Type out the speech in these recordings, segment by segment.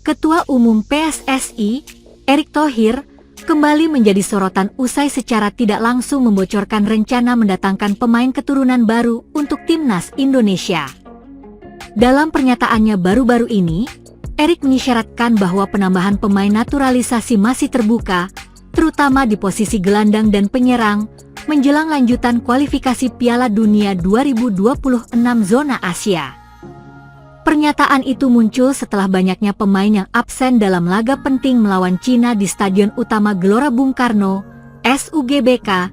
Ketua Umum PSSI, Erick Thohir, kembali menjadi sorotan usai secara tidak langsung membocorkan rencana mendatangkan pemain keturunan baru untuk timnas Indonesia. Dalam pernyataannya baru-baru ini, Erick mengisyaratkan bahwa penambahan pemain naturalisasi masih terbuka, terutama di posisi gelandang dan penyerang, menjelang lanjutan kualifikasi Piala Dunia 2026 zona Asia. Pernyataan itu muncul setelah banyaknya pemain yang absen dalam laga penting melawan Cina di Stadion Utama Gelora Bung Karno, SUGBK,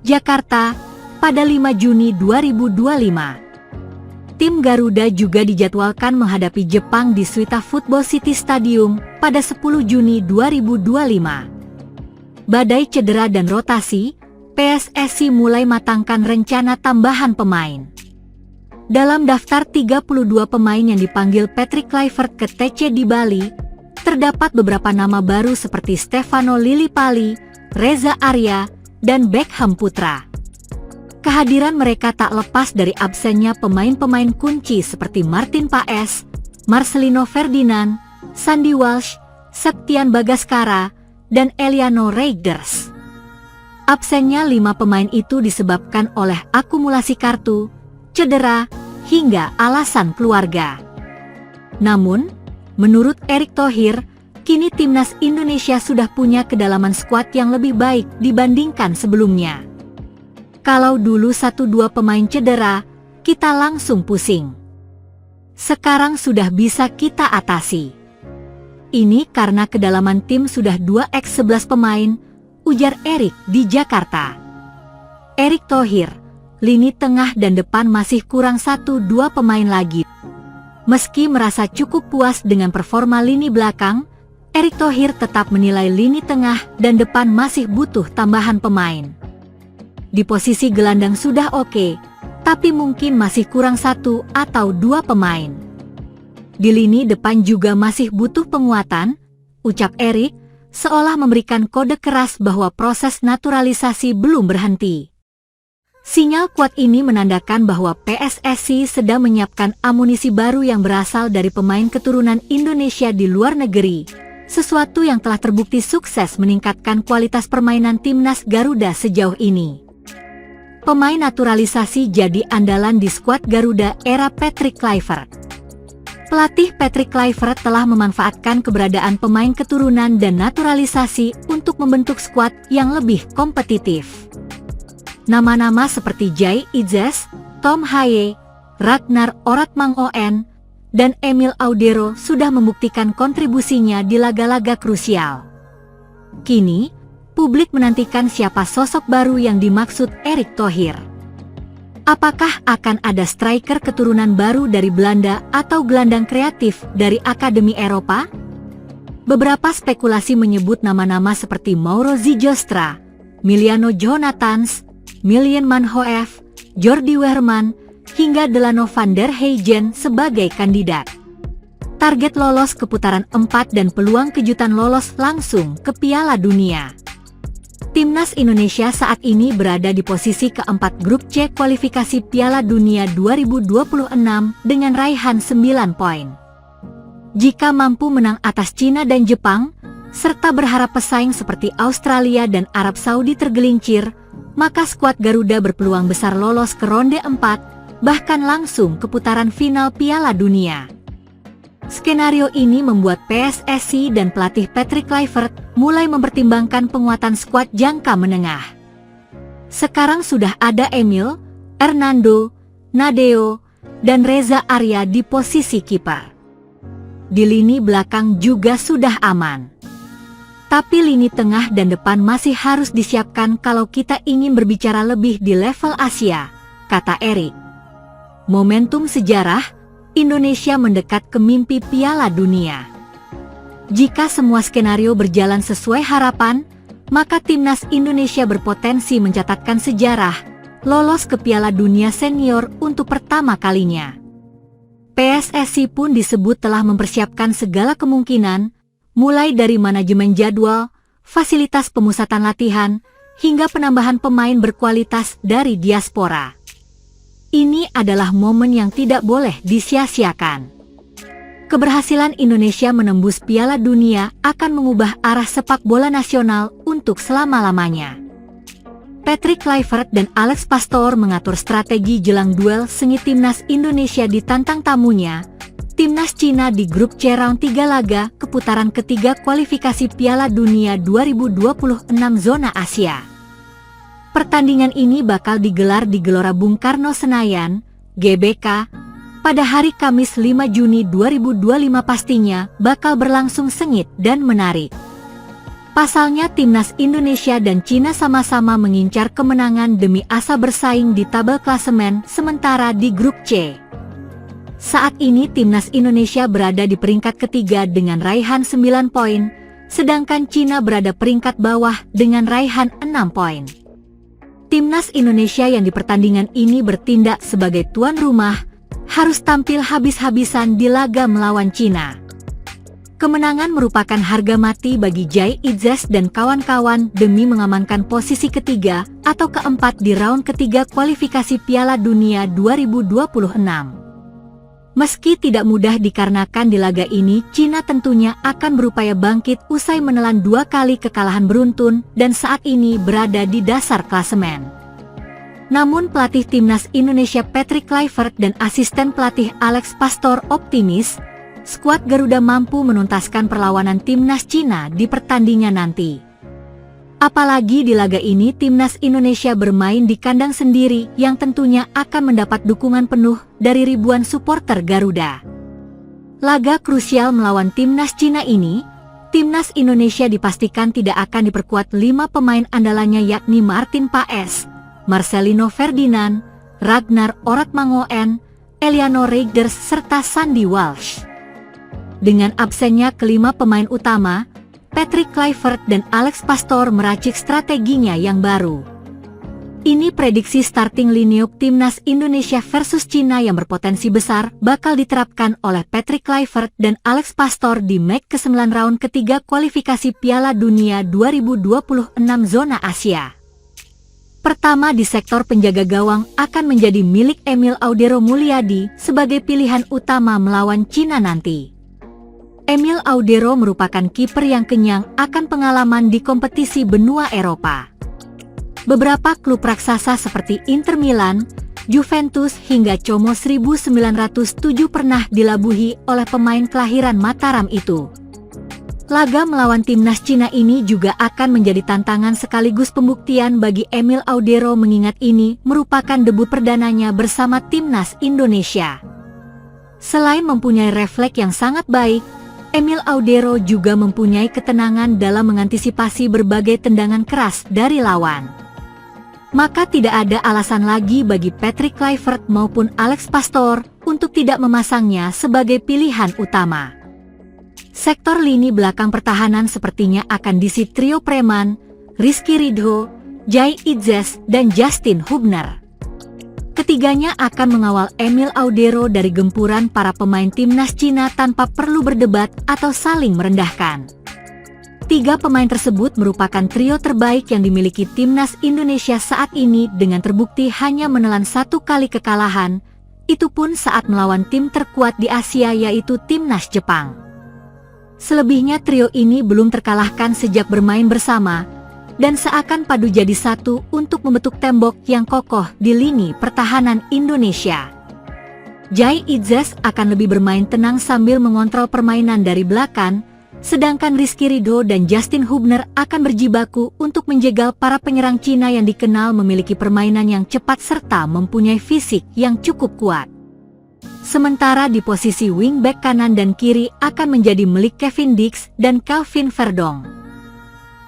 Jakarta, pada 5 Juni 2025. Tim Garuda juga dijadwalkan menghadapi Jepang di Suita Football City Stadium pada 10 Juni 2025. Badai cedera dan rotasi, PSSI mulai matangkan rencana tambahan pemain. Dalam daftar 32 pemain yang dipanggil Patrick Kluivert ke TC di Bali, terdapat beberapa nama baru seperti Stefano Lillipali, Reza Arya, dan Beckham Putra. Kehadiran mereka tak lepas dari absennya pemain-pemain kunci seperti Martin Paes, Marcelino Ferdinand, Sandy Walsh, Septian Bagaskara, dan Eliano Reigers. Absennya 5 pemain itu disebabkan oleh akumulasi kartu, cedera, hingga alasan keluarga. Namun, menurut Erick Thohir, kini timnas Indonesia sudah punya kedalaman skuad yang lebih baik dibandingkan sebelumnya. Kalau dulu 1-2 pemain cedera, kita langsung pusing. Sekarang sudah bisa kita atasi. Ini karena kedalaman tim sudah 2x11 pemain, ujar Erick di Jakarta. Erick Thohir, lini tengah dan depan masih kurang 1-2 pemain lagi. Meski merasa cukup puas dengan performa lini belakang, Erick Thohir tetap menilai lini tengah dan depan masih butuh tambahan pemain. Di posisi gelandang sudah oke, tapi mungkin masih kurang 1 atau 2 pemain. Di lini depan juga masih butuh penguatan, ucap Erick, seolah memberikan kode keras bahwa proses naturalisasi belum berhenti. Sinyal kuat ini menandakan bahwa PSSI sedang menyiapkan amunisi baru yang berasal dari pemain keturunan Indonesia di luar negeri, sesuatu yang telah terbukti sukses meningkatkan kualitas permainan timnas Garuda sejauh ini. Pemain naturalisasi jadi andalan di skuad Garuda era Patrick Kluivert. Pelatih Patrick Kluivert telah memanfaatkan keberadaan pemain keturunan dan naturalisasi untuk membentuk skuad yang lebih kompetitif. Nama-nama seperti Jai Idzes, Tom Haye, Ragnar Oratmangoen, dan Emil Audero sudah membuktikan kontribusinya di laga-laga krusial. Kini, publik menantikan siapa sosok baru yang dimaksud Erick Thohir. Apakah akan ada striker keturunan baru dari Belanda atau gelandang kreatif dari Akademi Eropa? Beberapa spekulasi menyebut nama-nama seperti Mauro Zijostra, Miliano Jonathans, Miljan Manhoef, Jordi Weerman, hingga Delano van der Heygen sebagai kandidat. Target lolos ke putaran 4 dan peluang kejutan lolos langsung ke Piala Dunia. Timnas Indonesia saat ini berada di posisi keempat grup C kualifikasi Piala Dunia 2026 dengan raihan 9 poin. Jika mampu menang atas Cina dan Jepang, serta berharap pesaing seperti Australia dan Arab Saudi tergelincir, maka skuad Garuda berpeluang besar lolos ke ronde 4, bahkan langsung ke putaran final Piala Dunia. Skenario ini membuat PSSI dan pelatih Patrick Kluivert mulai mempertimbangkan penguatan skuad jangka menengah. Sekarang sudah ada Emil, Hernando, Nadeo, dan Reza Arya di posisi kiper. Di lini belakang juga sudah aman. Tapi lini tengah dan depan masih harus disiapkan kalau kita ingin berbicara lebih di level Asia, kata Erick. Momentum sejarah, Indonesia mendekat ke mimpi Piala Dunia. Jika semua skenario berjalan sesuai harapan, maka timnas Indonesia berpotensi mencatatkan sejarah, lolos ke Piala Dunia Senior untuk pertama kalinya. PSSI pun disebut telah mempersiapkan segala kemungkinan, mulai dari manajemen jadwal, fasilitas pemusatan latihan, hingga penambahan pemain berkualitas dari diaspora. Ini adalah momen yang tidak boleh disia-siakan. keberhasilan Indonesia menembus Piala Dunia akan mengubah arah sepak bola nasional untuk selama-lamanya. Patrick Kluivert dan Alex Pastoor mengatur strategi jelang duel sengit Timnas Indonesia ditantang tamunya, Timnas Cina di grup C round 3 laga keputaran ketiga kualifikasi Piala Dunia 2026 zona Asia. Pertandingan ini bakal digelar di Gelora Bung Karno Senayan, GBK, pada hari Kamis 5 Juni 2025 pastinya bakal berlangsung sengit dan menarik. Pasalnya Timnas Indonesia dan Cina sama-sama mengincar kemenangan demi asa bersaing di tabel klasemen sementara di grup C. Saat ini Timnas Indonesia berada di peringkat ketiga dengan raihan 9 poin, sedangkan Cina berada peringkat bawah dengan raihan 6 poin. Timnas Indonesia yang di pertandingan ini bertindak sebagai tuan rumah, harus tampil habis-habisan di laga melawan Cina. Kemenangan merupakan harga mati bagi Jai Idzes dan kawan-kawan demi mengamankan posisi ketiga atau keempat di round ketiga kualifikasi Piala Dunia 2026. Meski tidak mudah dikarenakan di laga ini, Cina tentunya akan berupaya bangkit usai menelan 2 kali kekalahan beruntun dan saat ini berada di dasar klasemen. Namun pelatih Timnas Indonesia Patrick Kluivert dan asisten pelatih Alex Pastoor optimis, skuad Garuda mampu menuntaskan perlawanan Timnas Cina di pertandingan nanti. Apalagi di laga ini Timnas Indonesia bermain di kandang sendiri yang tentunya akan mendapat dukungan penuh dari ribuan supporter Garuda. Laga krusial melawan Timnas Cina ini, Timnas Indonesia dipastikan tidak akan diperkuat 5 pemain andalannya yakni Martin Paes, Marcelino Ferdinand, Ragnar Oratmangoen, Eliano Reigers serta Sandy Walsh. Dengan absennya kelima pemain utama, Patrick Kluivert dan Alex Pastoor meracik strateginya yang baru. Ini prediksi starting lineup Timnas Indonesia versus Cina yang berpotensi besar bakal diterapkan oleh Patrick Kluivert dan Alex Pastoor di match ke-9 round ketiga kualifikasi Piala Dunia 2026 zona Asia. Pertama di sektor penjaga gawang akan menjadi milik Emil Audero Mulyadi sebagai pilihan utama melawan Cina nanti. Emil Audero merupakan kiper yang kenyang akan pengalaman di kompetisi benua Eropa. Beberapa klub raksasa seperti Inter Milan, Juventus hingga Como 1907 pernah dilabuhi oleh pemain kelahiran Mataram itu. Laga melawan Timnas Cina ini juga akan menjadi tantangan sekaligus pembuktian bagi Emil Audero mengingat ini merupakan debut perdananya bersama Timnas Indonesia. Selain mempunyai refleks yang sangat baik, Emil Audero juga mempunyai ketenangan dalam mengantisipasi berbagai tendangan keras dari lawan. Maka tidak ada alasan lagi bagi Patrick Kluivert maupun Alex Pastoor untuk tidak memasangnya sebagai pilihan utama. Sektor lini belakang pertahanan sepertinya akan diisi trio preman, Rizky Ridho, Jai Idzes, dan Justin Hubner. Ketiganya akan mengawal Emil Audero dari gempuran para pemain Timnas Cina tanpa perlu berdebat atau saling merendahkan. 3 pemain tersebut merupakan trio terbaik yang dimiliki Timnas Indonesia saat ini dengan terbukti hanya menelan 1 kali kekalahan, itu pun saat melawan tim terkuat di Asia yaitu Timnas Jepang. Selebihnya trio ini belum terkalahkan sejak bermain bersama, dan seakan padu jadi satu untuk membentuk tembok yang kokoh di lini pertahanan Indonesia. Jai Idzes akan lebih bermain tenang sambil mengontrol permainan dari belakang, sedangkan Rizky Ridho dan Justin Hubner akan berjibaku untuk menjegal para penyerang Cina yang dikenal memiliki permainan yang cepat serta mempunyai fisik yang cukup kuat. Sementara di posisi wingback kanan dan kiri akan menjadi milik Kevin Dix dan Kelvin Verdong.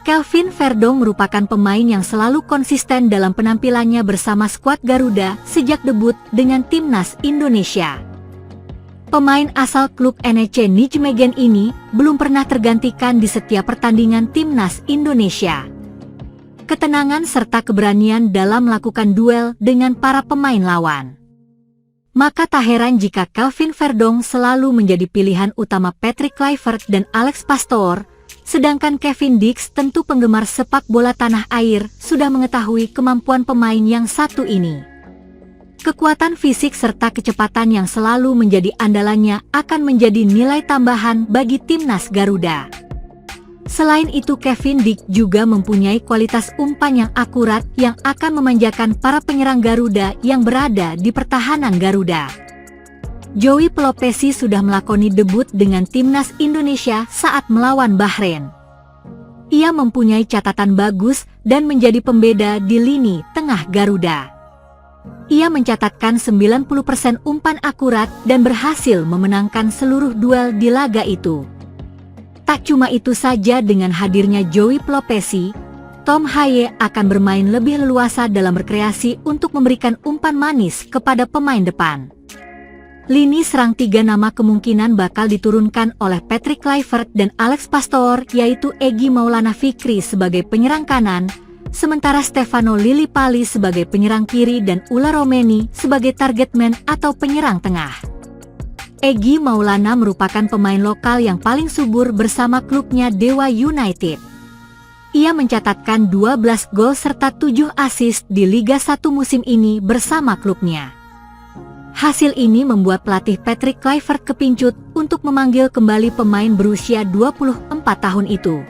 Kelvin Verdong merupakan pemain yang selalu konsisten dalam penampilannya bersama skuad Garuda sejak debut dengan Timnas Indonesia. Pemain asal klub NEC Nijmegen ini belum pernah tergantikan di setiap pertandingan Timnas Indonesia. Ketenangan serta keberanian dalam melakukan duel dengan para pemain lawan. Maka tak heran jika Kelvin Verdong selalu menjadi pilihan utama Patrick Kluivert dan Alex Pastoor, sedangkan Kevin Dix tentu penggemar sepak bola tanah air sudah mengetahui kemampuan pemain yang satu ini. Kekuatan fisik serta kecepatan yang selalu menjadi andalannya akan menjadi nilai tambahan bagi timnas Garuda. Selain itu, Kevin Dick juga mempunyai kualitas umpan yang akurat yang akan memanjakan para penyerang Garuda yang berada di pertahanan Garuda. Joey Pelopesi sudah melakoni debut dengan timnas Indonesia saat melawan Bahrain. Ia mempunyai catatan bagus dan menjadi pembeda di lini tengah Garuda. Ia mencatatkan 90% umpan akurat dan berhasil memenangkan seluruh duel di laga itu. Tak cuma itu saja, dengan hadirnya Joey Pelopesi, Tom Haye akan bermain lebih leluasa dalam berkreasi untuk memberikan umpan manis kepada pemain depan. Lini serang 3 nama kemungkinan bakal diturunkan oleh Patrick Kluivert dan Alex Pastoor, yaitu Egy Maulana Fikri sebagai penyerang kanan, sementara Stefano Lillipali sebagai penyerang kiri dan Ulla Romeni sebagai target man atau penyerang tengah. Egy Maulana merupakan pemain lokal yang paling subur bersama klubnya Dewa United. Ia mencatatkan 12 gol serta 7 assist di Liga 1 musim ini bersama klubnya. Hasil ini membuat pelatih Patrick Kluivert kepincut untuk memanggil kembali pemain berusia 24 tahun itu.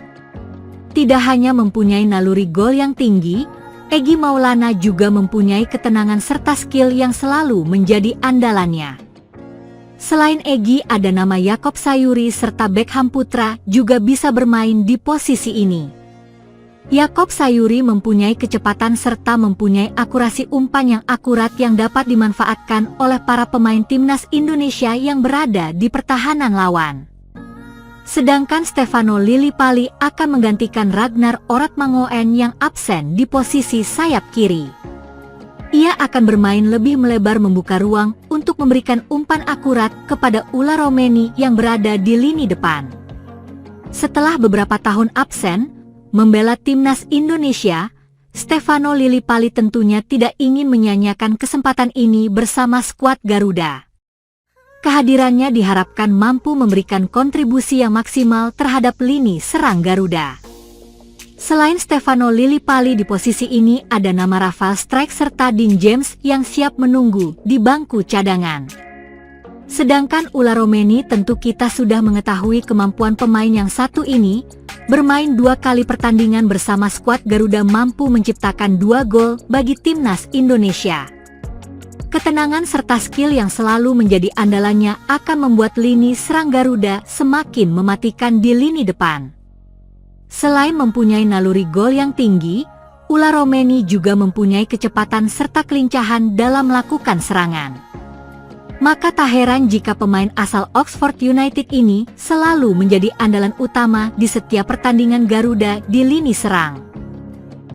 Tidak hanya mempunyai naluri gol yang tinggi, Egy Maulana juga mempunyai ketenangan serta skill yang selalu menjadi andalannya. Selain Egy, ada nama Yakob Sayuri serta Beckham Putra juga bisa bermain di posisi ini. Yakob Sayuri mempunyai kecepatan serta mempunyai akurasi umpan yang akurat yang dapat dimanfaatkan oleh para pemain timnas Indonesia yang berada di pertahanan lawan. Sedangkan Stefano Lillipali akan menggantikan Ragnar Oratmangoen yang absen di posisi sayap kiri. Ia akan bermain lebih melebar, membuka ruang untuk memberikan umpan akurat kepada Ulla Romeni yang berada di lini depan. Setelah beberapa tahun absen, membela timnas Indonesia, Stefano Lillipali tentunya tidak ingin menyanyiakan kesempatan ini bersama skuad Garuda. Kehadirannya diharapkan mampu memberikan kontribusi yang maksimal terhadap lini serang Garuda. Selain Stefano Lillipali, di posisi ini ada nama Rafael Struijk serta Dean James yang siap menunggu di bangku cadangan. Sedangkan Ulla Romeni, tentu kita sudah mengetahui kemampuan pemain yang satu ini, bermain 2 kali pertandingan bersama skuad Garuda mampu menciptakan 2 gol bagi timnas Indonesia. Ketenangan serta skill yang selalu menjadi andalannya akan membuat lini serang Garuda semakin mematikan di lini depan. Selain mempunyai naluri gol yang tinggi, Ulla Romeni juga mempunyai kecepatan serta kelincahan dalam melakukan serangan. Maka tak heran jika pemain asal Oxford United ini selalu menjadi andalan utama di setiap pertandingan Garuda di lini serang.